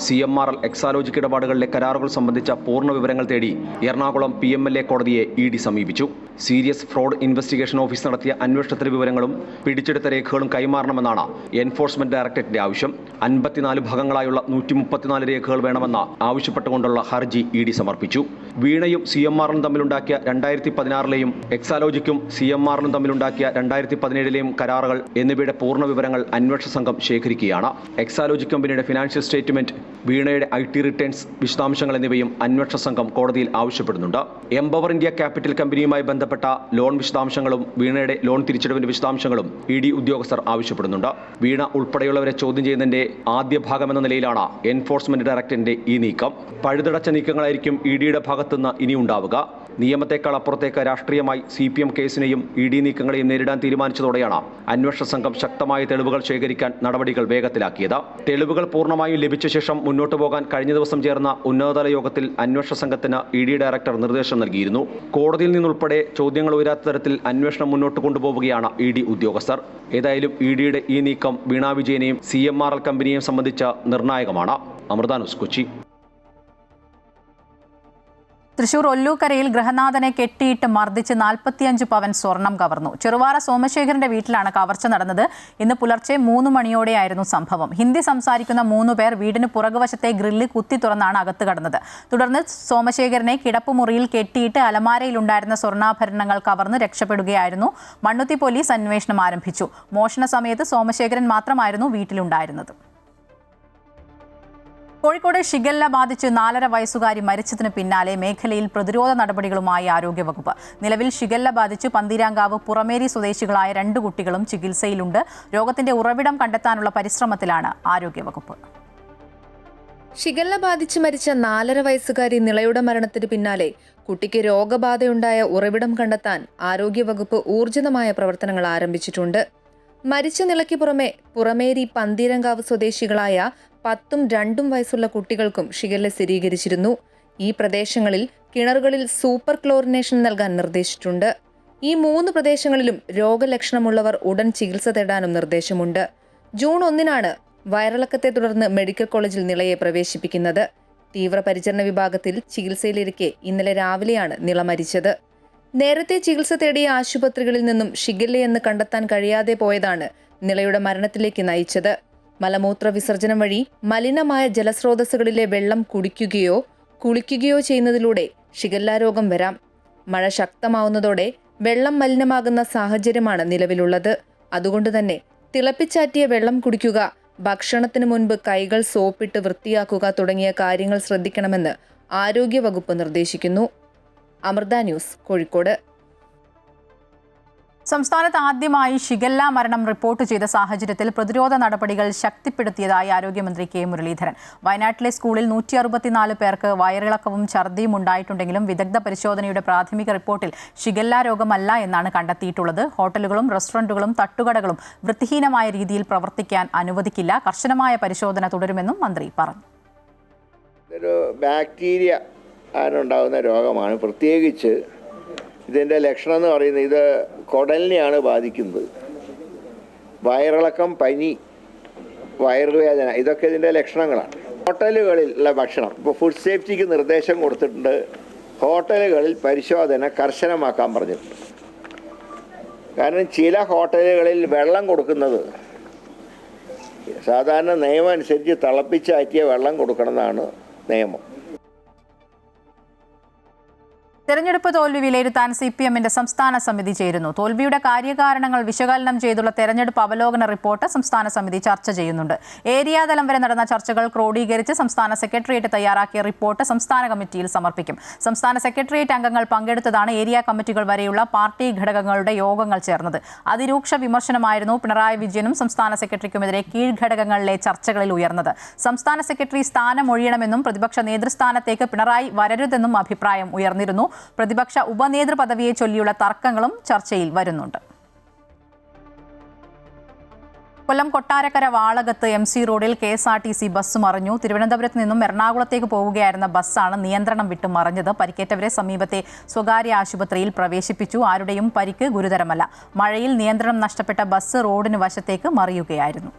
CMRL എക്സാലോജിക് ഇടപാടുകളിലെ കരാറുകൾ സംബന്ധിച്ച പൂർണ്ണ വിവരങ്ങൾ തേടി എറണാകുളം PMLA കോടതിയെ ED സമീപിച്ചു. സീരിയസ് ഫ്രോഡ് ഇൻവെസ്റ്റിഗേഷൻ ഓഫീസ് നടത്തിയ അന്വേഷണത്തിലെ വിവരങ്ങളും പിടിച്ചെടുത്ത രേഖകളും കൈമാറണമെന്നാണ് എൻഫോഴ്സ്മെന്റ് ഡയറക്ടറേറ്റിന്റെ ആവശ്യം. 54 ഭാഗങ്ങളായുള്ള 134 രേഖകൾ വേണമെന്ന് ആവശ്യപ്പെട്ടുകൊണ്ടുള്ള ഹർജി ED സമർപ്പിച്ചു. വീണയും CMRലും തമ്മിലുണ്ടാക്കിയ 2016ലെയും എക്സാലോജിക്കും CMRലും തമ്മിലുണ്ടാക്കിയ 2017ലെയും കരാറുകൾ എന്നിവയുടെ പൂർണ്ണ വിവരങ്ങൾ അന്വേഷണ സംഘം ശേഖരിക്കുകയാണ്. എക്സാലോജി കമ്പനിയുടെ ഫിനാൻഷ്യൽ സ്റ്റേറ്റ്മെന്റ്, വീണയുടെ IT റിട്ടേൺസ് വിശദാംശങ്ങൾ എന്നിവയും അന്വേഷണ സംഘം കോടതിയിൽ ആവശ്യപ്പെടുന്നുണ്ട്. എംപവർ ഇന്ത്യ ക്യാപിറ്റൽ കമ്പനിയുമായി ബന്ധപ്പെട്ട ലോൺ വിശദാംശങ്ങളും വീണയുടെ ലോൺ തിരിച്ചടവിന്റെ വിശദാംശങ്ങളും ED ഉദ്യോഗസ്ഥർ ആവശ്യപ്പെടുന്നുണ്ട്. വീണ ഉൾപ്പെടെയുള്ളവരെ ചോദ്യം ചെയ്യുന്നതിന്റെ ആദ്യ ഭാഗമെന്ന നിലയിലാണ് എൻഫോഴ്സ്മെന്റ് ഡയറക്ടറേറ്റിന്റെ ഈ നീക്കം. പഴുതടച്ച നീക്കങ്ങളായിരിക്കും EDയുടെ ഭാഗത്തുനിന്ന് ഇനി ഉണ്ടാവുക. നിയമത്തെക്കാൾ അപ്പുറത്തേക്ക് രാഷ്ട്രീയമായി CPM കേസിനെയും ED നീക്കങ്ങളെയും നേരിടാൻ തീരുമാനിച്ചതോടെയാണ് അന്വേഷണ സംഘം ശക്തമായ തെളിവുകൾ ശേഖരിക്കാൻ നടപടികൾ വേഗത്തിലാക്കിയത്. തെളിവുകൾ പൂർണ്ണമായും ലഭിച്ച ശേഷം മുന്നോട്ടു പോകാൻ കഴിഞ്ഞ ദിവസം ചേർന്ന ഉന്നതതല യോഗത്തിൽ അന്വേഷണ സംഘത്തിന് ED ഡയറക്ടർ നിർദ്ദേശം നൽകിയിരുന്നു. കോടതിയിൽ നിന്നുൾപ്പെടെ ചോദ്യങ്ങൾ ഉയരാത്ത തരത്തിൽ അന്വേഷണം മുന്നോട്ട് കൊണ്ടുപോവുകയാണ് ED ഉദ്യോഗസ്ഥർ. ഏതായാലും EDയുടെ ഈ നീക്കം വീണ വിജയനെയും CMRL കമ്പനിയെയും സംബന്ധിച്ച് നിർണായകമാണ്. അമൃത ന്യൂസ്, കൊച്ചി. തൃശൂർ ഒല്ലൂക്കരയിൽ ഗൃഹനാഥനെ കെട്ടിയിട്ട് മർദ്ദിച്ച് 45 പവൻ സ്വർണം കവർന്നു. ചെറുവാറ സോമശേഖരന്റെ വീട്ടിലാണ് കവർച്ച നടന്നത്. ഇന്ന് പുലർച്ചെ 3 മണിയോടെയായിരുന്നു സംഭവം. ഹിന്ദി സംസാരിക്കുന്ന 3 പേർ വീടിന് പുറകുവശത്തെ ഗ്രില്ല് കുത്തി തുറന്നാണ് അകത്ത് കടന്നത്. തുടർന്ന് സോമശേഖരനെ കിടപ്പുമുറിയിൽ കെട്ടിയിട്ട് അലമാരയിലുണ്ടായിരുന്ന സ്വർണ്ണാഭരണങ്ങൾ കവർന്ന് രക്ഷപ്പെടുകയായിരുന്നു. മണ്ണുത്തി പോലീസ് അന്വേഷണം ആരംഭിച്ചു. മോഷണ സമയത്ത് സോമശേഖരൻ മാത്രമായിരുന്നു വീട്ടിലുണ്ടായിരുന്നത്. കോഴിക്കോട് ഷിഗല്ല ബാധിച്ച് 4.5 വയസ്സുകാരി മരിച്ചതിന് പിന്നാലെ മേഖലയിൽ പ്രതിരോധ നടപടികളുമായി ആരോഗ്യവകുപ്പ്. നിലവിൽ ഷിഗല്ല ബാധിച്ച് പന്തീരാങ്കാവ് പുറമേരി സ്വദേശികളായ 2 കുട്ടികളും ചികിത്സയിലുണ്ട്. രോഗത്തിന്റെ ഉറവിടം കണ്ടെത്താനുള്ള പരിശ്രമത്തിലാണ് ആരോഗ്യവകുപ്പ്. ഷിഗല്ല ബാധിച്ച് മരിച്ച 4.5 വയസ്സുകാരി നിളയുടെ മരണത്തിന് പിന്നാലെ കുട്ടിക്ക് രോഗബാധയുണ്ടായ ഉറവിടം കണ്ടെത്താൻ ആരോഗ്യവകുപ്പ് ഊർജിതമായ പ്രവർത്തനങ്ങൾ ആരംഭിച്ചിട്ടുണ്ട്. മരിച്ച നിലയ്ക്ക് പുറമെ പുറമേരി പന്തീരങ്കാവ് സ്വദേശികളായ 10ഉം 2ഉം വയസ്സുള്ള കുട്ടികൾക്കും ഷിഗല്ല സ്ഥിരീകരിച്ചിരുന്നു. ഈ പ്രദേശങ്ങളിൽ കിണറുകളിൽ സൂപ്പർ ക്ലോറിനേഷൻ നൽകാൻ നിർദ്ദേശിച്ചിട്ടുണ്ട്. ഈ 3 പ്രദേശങ്ങളിലും രോഗലക്ഷണമുള്ളവർ ഉടൻ ചികിത്സ തേടാനും നിർദ്ദേശമുണ്ട്. ജൂൺ 1-നാണ് വയറിളക്കത്തെ തുടർന്ന് മെഡിക്കൽ കോളേജിൽ നിളയെ പ്രവേശിപ്പിക്കുന്നത്. തീവ്രപരിചരണ വിഭാഗത്തിൽ ചികിത്സയിലിരിക്കെ ഇന്നലെ രാവിലെയാണ് നിള മരിച്ചത്. നേരത്തെ ചികിത്സ തേടിയ ആശുപത്രികളിൽ നിന്നും ഷിഗല്ലയെന്ന് കണ്ടെത്താൻ കഴിയാതെ പോയതാണ് നിളയുടെ മരണത്തിലേക്ക് നയിച്ചത്. മലമൂത്ര വിസർജനം വഴി മലിനമായ ജലസ്രോതസ്സുകളിലെ വെള്ളം കുടിക്കുകയോ കുളിക്കുകയോ ചെയ്യുന്നതിലൂടെ ഷിഗല്ല രോഗം വരാം. മഴ ശക്തമാവുന്നതോടെ വെള്ളം മലിനമാകുന്ന സാഹചര്യമാണ് നിലവിലുള്ളത്. അതുകൊണ്ട് തന്നെ തിളപ്പിച്ചാറ്റിയ വെള്ളം കുടിക്കുക, ഭക്ഷണത്തിന് മുൻപ് കൈകൾ സോപ്പിട്ട് വൃത്തിയാക്കുക തുടങ്ങിയ കാര്യങ്ങൾ ശ്രദ്ധിക്കണമെന്ന് ആരോഗ്യവകുപ്പ് നിർദ്ദേശിക്കുന്നു. അമൃത ന്യൂസ്, കോഴിക്കോട്. സംസ്ഥാനത്ത് ആദ്യമായി ഷിഗല്ല മരണം റിപ്പോർട്ട് ചെയ്ത സാഹചര്യത്തിൽ പ്രതിരോധ നടപടികൾ ശക്തിപ്പെടുത്തിയതായി ആരോഗ്യമന്ത്രി കെ മുരളീധരൻ. വയനാട്ടിലെ സ്കൂളിൽ 164 പേർക്ക് വയറിളക്കവും ഛർദിയും ഉണ്ടായിട്ടുണ്ടെങ്കിലും വിദഗ്ധ പരിശോധനയുടെ പ്രാഥമിക റിപ്പോർട്ടിൽ ഷിഗല്ല രോഗമല്ല എന്നാണ് കണ്ടെത്തിയിട്ടുള്ളത്. ഹോട്ടലുകളും റെസ്റ്റോറന്റുകളും തട്ടുകടകളും വൃത്തിഹീനമായ രീതിയിൽ പ്രവർത്തിക്കാൻ അനുവദിക്കില്ല. കർശനമായ പരിശോധന തുടരുമെന്നും മന്ത്രി പറഞ്ഞു. ഒരു ബാക്ടീരിയ ഉണ്ടാകുന്ന രോഗമാണ്. പ്രത്യേകിച്ച് ഇതിൻ്റെ ലക്ഷണം എന്ന് പറയുന്നത് ഇത് കുടലിനെയാണ് ബാധിക്കുന്നത്. വയറിളക്കം, പനി, വയറുവേദന, ഇതൊക്കെ ഇതിൻ്റെ ലക്ഷണങ്ങളാണ്. ഹോട്ടലുകളിലുള്ള ഭക്ഷണം ഇപ്പോൾ ഫുഡ് സേഫ്റ്റിക്ക് നിർദ്ദേശം കൊടുത്തിട്ടുണ്ട്. ഹോട്ടലുകളിൽ പരിശോധന കർശനമാക്കാൻ പറഞ്ഞിട്ടുണ്ട്. കാരണം ചില ഹോട്ടലുകളിൽ വെള്ളം കൊടുക്കുന്നത് സാധാരണ നിയമം അനുസരിച്ച് തിളപ്പിച്ചാറ്റിയ വെള്ളം കൊടുക്കണമെന്നാണ് നിയമം. തെരഞ്ഞെടുപ്പ് തോൽവി വിലയിരുത്താൻ CPMന്റെ സംസ്ഥാന സമിതി ചേരുന്നു. തോൽവിയുടെ കാര്യകാരണങ്ങൾ വിശകലനം ചെയ്തുള്ള തെരഞ്ഞെടുപ്പ് അവലോകന റിപ്പോർട്ട് സംസ്ഥാന സമിതി ചർച്ച ചെയ്യുന്നുണ്ട്. ഏരിയാതലം വരെ നടന്ന ചർച്ചകൾ ക്രോഡീകരിച്ച് സംസ്ഥാന സെക്രട്ടേറിയറ്റ് തയ്യാറാക്കിയ റിപ്പോർട്ട് സംസ്ഥാന കമ്മിറ്റിയിൽ സമർപ്പിക്കും. സംസ്ഥാന സെക്രട്ടേറിയറ്റ് അംഗങ്ങൾ പങ്കെടുത്തതാണ് ഏരിയ കമ്മിറ്റികൾ വരെയുള്ള പാർട്ടി ഘടകങ്ങളുടെ യോഗങ്ങൾ ചേർന്നത്. അതിരൂക്ഷ വിമർശനമായിരുന്നു പിണറായി വിജയനും സംസ്ഥാന സെക്രട്ടറിക്കുമെതിരെ കീഴ്ഘടകങ്ങളിലെ ചർച്ചകളിൽ ഉയർന്നത്. സംസ്ഥാന സെക്രട്ടറി സ്ഥാനം ഒഴിയണമെന്നും പ്രതിപക്ഷ നേതൃസ്ഥാനത്തേക്ക് പിണറായി വരരുതെന്നും അഭിപ്രായം ഉയർന്നിരുന്നു. പ്രതിപക്ഷ ഉപനേതൃ പദവിയെ ചൊല്ലിയുള്ള തർക്കങ്ങളും ചർച്ചയിൽ വരുന്നുണ്ട്. കൊല്ലം കൊട്ടാരക്കര വാളകത്ത് MC റോഡിൽ KSRTC ബസ് മറിഞ്ഞു. തിരുവനന്തപുരത്ത് നിന്നും എറണാകുളത്തേക്ക് പോവുകയായിരുന്ന ബസ്സാണ് നിയന്ത്രണം വിട്ട് മറിഞ്ഞത്. പരിക്കേറ്റവരെ സമീപത്തെ സ്വകാര്യ ആശുപത്രിയിൽ പ്രവേശിപ്പിച്ചു. ആരുടെയും പരിക്ക് ഗുരുതരമല്ല. മഴയിൽ നിയന്ത്രണം നഷ്ടപ്പെട്ട ബസ് റോഡിന് വശത്തേക്ക് മറിയുകയായിരുന്നു.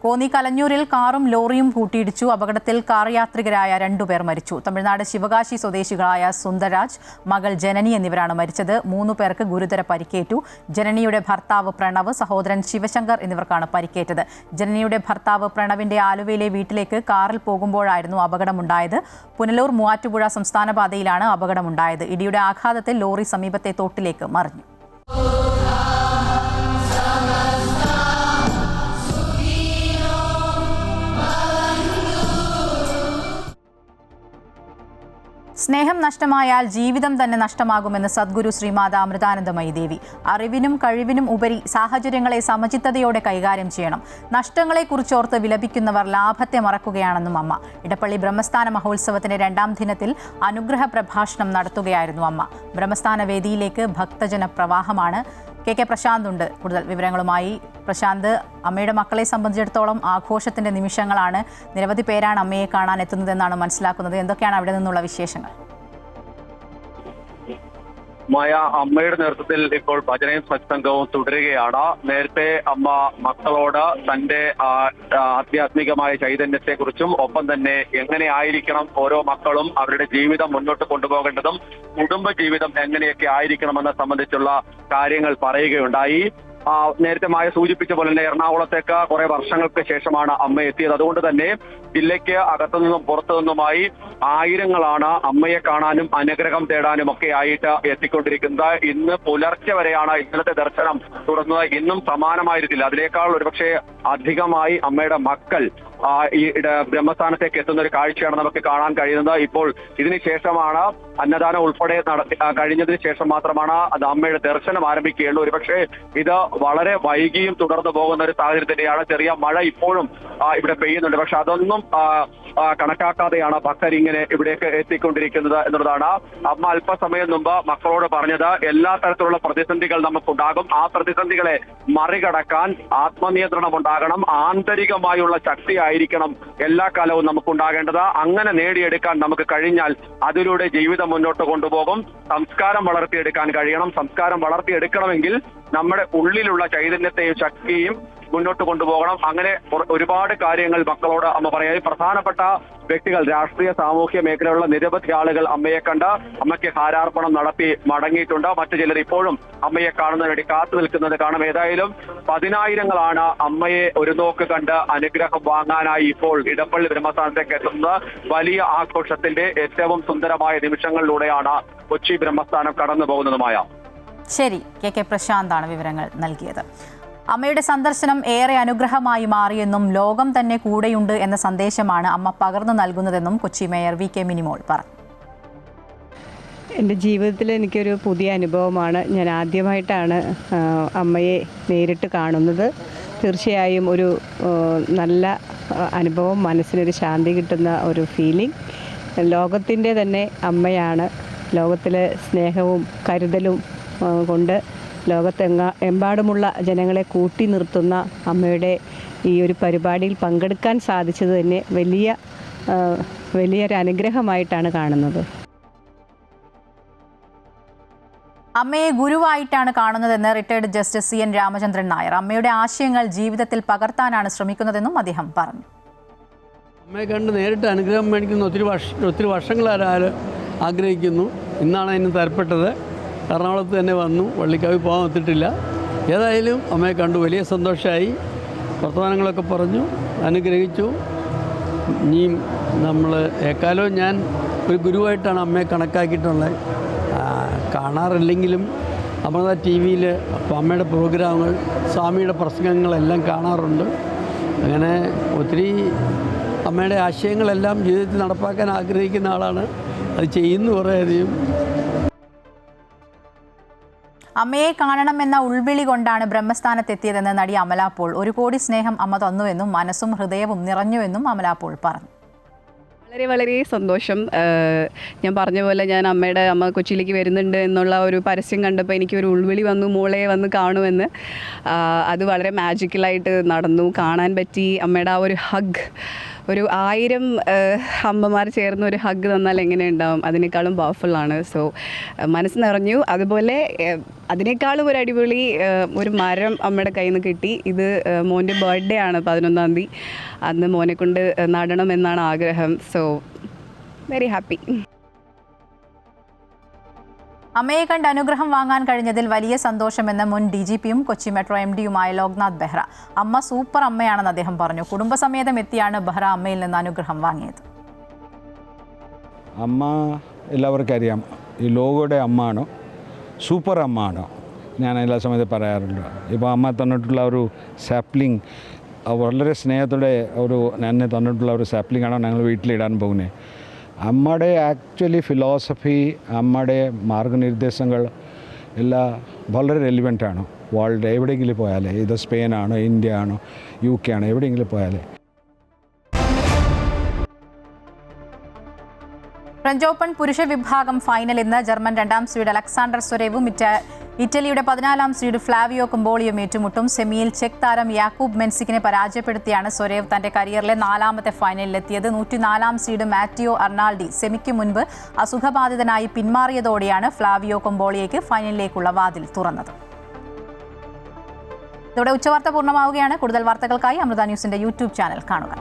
കോന്നി കലഞ്ഞൂരിൽ കാറും ലോറിയും കൂട്ടിയിടിച്ചു. അപകടത്തിൽ കാർ യാത്രികരായ 2 പേർ മരിച്ചു. തമിഴ്നാട് ശിവകാശി സ്വദേശികളായ സുന്ദർരാജ്, മകൾ ജനനി എന്നിവരാണ് മരിച്ചത്. 3 പേർക്ക് ഗുരുതര പരിക്കേറ്റു. ജനനിയുടെ ഭർത്താവ് പ്രണവ്, സഹോദരൻ ശിവശങ്കർ എന്നിവർക്കാണ് പരിക്കേറ്റത്. ജനനിയുടെ ഭർത്താവ് പ്രണവിന്റെ ആലുവയിലെ വീട്ടിലേക്ക് കാറിൽ പോകുമ്പോഴായിരുന്നു അപകടമുണ്ടായത്. പുനലൂർ മൂവാറ്റുപുഴ സംസ്ഥാന പാതയിലാണ് അപകടമുണ്ടായത്. ഇടിയുടെ ആഘാതത്തിൽ ലോറി സമീപത്തെ തോട്ടിലേക്ക് മറിഞ്ഞു. സ്നേഹം നഷ്ടമായാൽ ജീവിതം തന്നെ നഷ്ടമാകുമെന്ന് സദ്ഗുരു ശ്രീമാതാ അമൃതാനന്ദമയി ദേവി. അറിവിനും കഴിവിനും ഉപരി സാഹചര്യങ്ങളെ സമചിത്തതയോടെ കൈകാര്യം ചെയ്യണം. നഷ്ടങ്ങളെക്കുറിച്ചോർത്ത് വിലപിക്കുന്നവർ ലാഭത്തെ മറക്കുകയാണെന്നും അമ്മ. ഇടപ്പള്ളി ബ്രഹ്മസ്ഥാന മഹോത്സവത്തിന്റെ 2ാം ദിനത്തിൽ അനുഗ്രഹ പ്രഭാഷണം നടത്തുകയായിരുന്നു അമ്മ. ബ്രഹ്മസ്ഥാന വേദിയിലേക്ക് ഭക്തജന പ്രവാഹമാണ്. KK പ്രശാന്ത് ഉണ്ട് കൂടുതൽ വിവരങ്ങളുമായി. പ്രശാന്ത്, അമ്മയുടെ മക്കളെ സംബന്ധിച്ചിടത്തോളം ആഘോഷത്തിന്റെ നിമിഷങ്ങളാണ്. നിരവധി പേരാണ് അമ്മയെ കാണാൻ എത്തുന്നതെന്നാണ് മനസ്സിലാക്കുന്നത്. എന്തൊക്കെയാണ് അവിടെ നിന്നുള്ള വിശേഷങ്ങൾ? അമ്മയുടെ നേതൃത്വത്തിൽ ഇപ്പോൾ ഭജനയും സത്സംഗവും തുടരുകയാണ്. നേരത്തെ അമ്മ മക്കളോട് തന്റെ ആധ്യാത്മികമായ ചൈതന്യത്തെക്കുറിച്ചും ഒപ്പം തന്നെ എങ്ങനെ ആയിരിക്കണം ഓരോ മക്കളും അവരുടെ ജീവിതം മുന്നോട്ട് കൊണ്ടുപോകേണ്ടതും കുടുംബ ജീവിതം എങ്ങനെയൊക്കെ ആയിരിക്കണമെന്നെ സംബന്ധിച്ചുള്ള കാര്യങ്ങൾ പറയുകയുണ്ടായി. നേരത്തെ മായ സൂചിപ്പിച്ച പോലെ തന്നെ എറണാകുളത്തേക്ക് കുറെ വർഷങ്ങൾക്ക് ശേഷമാണ് അമ്മ എത്തിയത്. അതുകൊണ്ട് തന്നെ ജില്ലയ്ക്ക് അകത്തുനിന്നും പുറത്തു നിന്നുമായി ആയിരങ്ങളാണ് അമ്മയെ കാണാനും അനുഗ്രഹം തേടാനും ഒക്കെ ആയിട്ട് എത്തിക്കൊണ്ടിരിക്കുന്നത്. ഇന്ന് പുലർച്ചെ വരെയാണ് ഇന്നലത്തെ ദർശനം തുടർന്നത്. ഇന്നും സമാനമായിരുന്നില്ല. അതിനേക്കാൾ ഒരുപക്ഷെ അധികമായി അമ്മയുടെ മക്കൾ ഈ ബ്രഹ്മസ്ഥാനത്തേക്ക് എത്തുന്ന ഒരു കാഴ്ചയാണ് നമുക്ക് കാണാൻ കഴിയുന്നത്. ഇപ്പോൾ ഇതിനുശേഷമാണ് അന്നദാനം ഉൾപ്പെടെ കഴിഞ്ഞതിന് ശേഷം മാത്രമാണ് അത് അമ്മയുടെ ദർശനം ആരംഭിക്കുകയുള്ളൂ. ഒരുപക്ഷെ ഇത് വളരെ വൈകിയും തുടർന്നു പോകുന്ന ഒരു സാഹചര്യം തന്നെയാണ്. ചെറിയ മഴ ഇപ്പോഴും ഇവിടെ പെയ്യുന്നുണ്ട്. പക്ഷെ അതൊന്നും കണക്കാക്കാതെയാണ് ഭക്തർ ഇങ്ങനെ ഇവിടേക്ക് എത്തിക്കൊണ്ടിരിക്കുന്നത് എന്നുള്ളതാണ്. അമ്മ അല്പസമയം മുമ്പ് മക്കളോട് പറഞ്ഞത് എല്ലാ തരത്തിലുള്ള പ്രതിസന്ധികൾ നമുക്കുണ്ടാകും. ആ പ്രതിസന്ധികളെ മറികടക്കാൻ ആത്മനിയന്ത്രണം ഉണ്ടാകണം. ആന്തരികമായുള്ള ശക്തി ആയിരിക്കണം എല്ലാ കാലവും നമുക്കുണ്ടാകേണ്ടത്. അങ്ങനെ നേടിയെടുക്കാൻ നമുക്ക് കഴിഞ്ഞാൽ അതിലൂടെ ജീവിതം മുന്നോട്ട് കൊണ്ടുപോകും. സംസ്കാരം വളർത്തിയെടുക്കാൻ കഴിയണം. സംസ്കാരം വളർത്തിയെടുക്കണമെങ്കിൽ നമ്മുടെ ഉള്ളിലുള്ള ചൈതന്യത്തെയും ശക്തിയും മുന്നോട്ട് കൊണ്ടുപോകണം. അങ്ങനെ ഒരുപാട് കാര്യങ്ങൾ മക്കളോട് അമ്മ പറയാം. പ്രധാനപ്പെട്ട വ്യക്തികൾ, രാഷ്ട്രീയ സാമൂഹ്യ മേഖലയിലുള്ള നിരവധി ആളുകൾ അമ്മയെ കണ്ട് അമ്മയ്ക്ക് ഹാരാർപ്പണം നടത്തി മടങ്ങിയിട്ടുണ്ട്. മറ്റു ചിലർ ഇപ്പോഴും അമ്മയെ കാണുന്നതിന് വേണ്ടി കാത്തു നിൽക്കുന്നത് കാണും. ഏതായാലും 10,000-ങ്ങളാണ് അമ്മയെ ഒരു നോക്ക് കണ്ട് അനുഗ്രഹം വാങ്ങാനായി ഇപ്പോൾ ഇടപ്പള്ളി ബ്രഹ്മസ്ഥാനത്തേക്ക് എത്തുന്നത്. വലിയ ആഘോഷത്തിന്റെ ഏറ്റവും സുന്ദരമായ നിമിഷങ്ങളിലൂടെയാണ് കൊച്ചി ബ്രഹ്മസ്ഥാനം കടന്നു പോകുന്നതുമായ. ശരി, KK പ്രശാന്താണ് വിവരങ്ങൾ നൽകിയത്. അമ്മയുടെ സന്ദർശനം ഏറെ അനുഗ്രഹമായി മാറിയെന്നും ലോകം തന്നെ കൂടെയുണ്ട് എന്ന സന്ദേശമാണ് അമ്മ പകർന്നു നൽകുന്നതെന്നും കൊച്ചി മേയർ VK മിനിമോൾ പറഞ്ഞു. എൻ്റെ ജീവിതത്തിൽ എനിക്കൊരു പുതിയ അനുഭവമാണ്. ഞാൻ ആദ്യമായിട്ടാണ് അമ്മയെ നേരിട്ട് കാണുന്നത്. തീർച്ചയായും ഒരു നല്ല അനുഭവം, മനസ്സിനൊരു ശാന്തി കിട്ടുന്ന ഒരു ഫീലിംഗ്. ലോകത്തിൻ്റെ തന്നെ അമ്മയാണ്. ലോകത്തിലെ സ്നേഹവും കരുതലും കൊണ്ട് എമ്പാടുമുള്ള ജനങ്ങളെ കൂട്ടി നിർത്തുന്ന അമ്മയുടെ ഈ ഒരു പരിപാടിയിൽ പങ്കെടുക്കാൻ സാധിച്ചത് തന്നെ വലിയൊരു അനുഗ്രഹമായിട്ടാണ് കാണുന്നത്. അമ്മയെ ഗുരുവായിട്ടാണ് കാണുന്നതെന്ന് retired justice CN Ramachandran Nair. അമ്മയുടെ ആശയങ്ങൾ ജീവിതത്തിൽ പകർത്താനാണ് ശ്രമിക്കുന്നതെന്നും അദ്ദേഹം പറഞ്ഞു. അമ്മയെ കണ്ട് നേരിട്ട് അനുഗ്രഹം മേടിക്കുന്ന ഒത്തിരി വർഷങ്ങളായാൽ ആഗ്രഹിക്കുന്നു. ഇന്നാണ് അതിന് തരപ്പെട്ടത്. എറണാകുളത്ത് തന്നെ വന്നു, വള്ളിക്കാവിൽ പോകാൻ ഒത്തിട്ടില്ല. ഏതായാലും അമ്മയെ കണ്ടു, വലിയ സന്തോഷമായി. വർത്തമാനങ്ങളൊക്കെ പറഞ്ഞു, അനുഗ്രഹിച്ചു. ഇനിയും നമ്മൾ എക്കാലവും ഞാൻ ഒരു ഗുരുവായിട്ടാണ് അമ്മയെ കണക്കാക്കിയിട്ടുള്ളത്. കാണാറില്ലെങ്കിലും അമൃത TV-യിൽ അമ്മയുടെ പ്രോഗ്രാമുകൾ, സ്വാമിയുടെ പ്രസംഗങ്ങളെല്ലാം കാണാറുണ്ട്. അങ്ങനെ ഒത്തിരി അമ്മയുടെ ആശയങ്ങളെല്ലാം ജീവിതത്തിൽ നടപ്പാക്കാൻ ആഗ്രഹിക്കുന്ന ആളാണ്. അത് ചെയ്യുന്നു കുറേയധികം. അമ്മയെ കാണണമെന്ന ഉൾവിളി കൊണ്ടാണ് ബ്രഹ്മസ്ഥാനത്തെത്തിയതെന്ന് നടി അമല പോൾ. 1 കോടി സ്നേഹം അമ്മ തന്നുവെന്നും മനസ്സും ഹൃദയവും നിറഞ്ഞുവെന്നും അമല പോൾ പറഞ്ഞു. വളരെ വളരെ സന്തോഷം. ഞാൻ പറഞ്ഞ പോലെ ഞാൻ അമ്മ കൊച്ചിയിലേക്ക് വരുന്നുണ്ട് എന്നുള്ള ഒരു പരസ്യം കണ്ടപ്പോൾ എനിക്കൊരു ഉൾവിളി വന്നു, മോളെ വന്ന് കാണുമെന്ന്. അത് വളരെ മാജിക്കലായിട്ട് നടന്നു, കാണാൻ പറ്റി. അമ്മയുടെ ആ ഒരു ഹഗ്, ഒരു 1000 അമ്മമാർ ചേർന്ന് ഒരു ഹഗ് തന്നാൽ എങ്ങനെ ഉണ്ടാവും, അതിനേക്കാളും പവർഫുള്ളാണ്. സോ മനസ്സ് നിറഞ്ഞു. അതുപോലെ അതിനേക്കാളും ഒരു അടിപൊളി ഒരു മരം അമ്മയുടെ കയ്യിൽ നിന്ന് കിട്ടി. ഇത് മോൻ്റെ ബർത്ത്ഡേ ആണ് 11-ാം തീയതി. അന്ന് മോനെ കൊണ്ട് നടണം എന്നാണ് ആഗ്രഹം. So very happy. അമ്മയെ കണ്ട് അനുഗ്രഹം വാങ്ങാൻ കഴിഞ്ഞതിൽ വലിയ സന്തോഷമെന്ന് മുൻ DGPയും കൊച്ചി മെട്രോ MDയുമായ ലോക്നാഥ് ബെഹ്റ. അമ്മ സൂപ്പർ അമ്മയാണെന്ന് അദ്ദേഹം പറഞ്ഞു. കുടുംബസമേതം എത്തിയാണ് ബെഹ്റ അമ്മയിൽ നിന്ന് അനുഗ്രഹം വാങ്ങിയത്. അമ്മ എല്ലാവർക്കും അറിയാം, ഈ ലോകയുടെ അമ്മയാണോ, സൂപ്പർ അമ്മയാണോ, ഞാൻ എല്ലാ സമയത്ത് പറയാറുണ്ട്. ഇപ്പോൾ അമ്മ തന്നിട്ടുള്ള ഒരു സാപ്ലിംഗ് വളരെ സ്നേഹത്തോടെ എന്നെ തന്നിട്ടുള്ള ഒരു സാപ്ലിംഗ് ആണ് ഞങ്ങൾ വീട്ടിലിടാൻ പോകുന്നത്. അമ്മയുടെ ആക്ച്വലി ഫിലോസഫി, അമ്മയുടെ മാർഗനിർദ്ദേശങ്ങൾ എല്ലാം വളരെ റെലിവൻ്റ് ആണ്. വേൾഡ് എവിടെയെങ്കിലും പോയാൽ, ഇത് സ്പെയിനാണോ, ഇന്ത്യ ആണോ, UK ആണോ, എവിടെയെങ്കിലും പോയാൽ. ഫ്രഞ്ച് ഓപ്പൺ പുരുഷ വിഭാഗം ഫൈനൽ ഇന്ന്. ജർമ്മൻ 2ാം സീഡ് അലക്സാണ്ടർ സ്വരേവും ഇറ്റലിയുടെ 14ാം സീഡ് ഫ്ലാവിയോ കൊമ്പോളിയും ഏറ്റുമുട്ടും. സെമിയിൽ ചെക്ക് താരം യാക്കൂബ് മെൻസിക്കിനെ പരാജയപ്പെടുത്തിയാണ് സ്വരേവ് തന്റെ കരിയറിലെ 4ാമത്തെ ഫൈനലിലെത്തിയത്. 104ാം സീഡ് മാറ്റിയോ അർണാൾഡി സെമിക്ക് മുൻപ് അസുഖബാധിതനായി പിന്മാറിയതോടെയാണ് ഫ്ലാവിയോ കൊമ്പോളിയയ്ക്ക് ഫൈനലിലേക്കുള്ള വാതിൽ തുറന്നത്. ഇതോടെ ഉച്ചവാർത്ത പൂർണ്ണമാവുകയാണ്. കൂടുതൽ വാർത്തകൾക്കായി അമൃത ന്യൂസിന്റെ YouTube ചാനൽ കാണുക.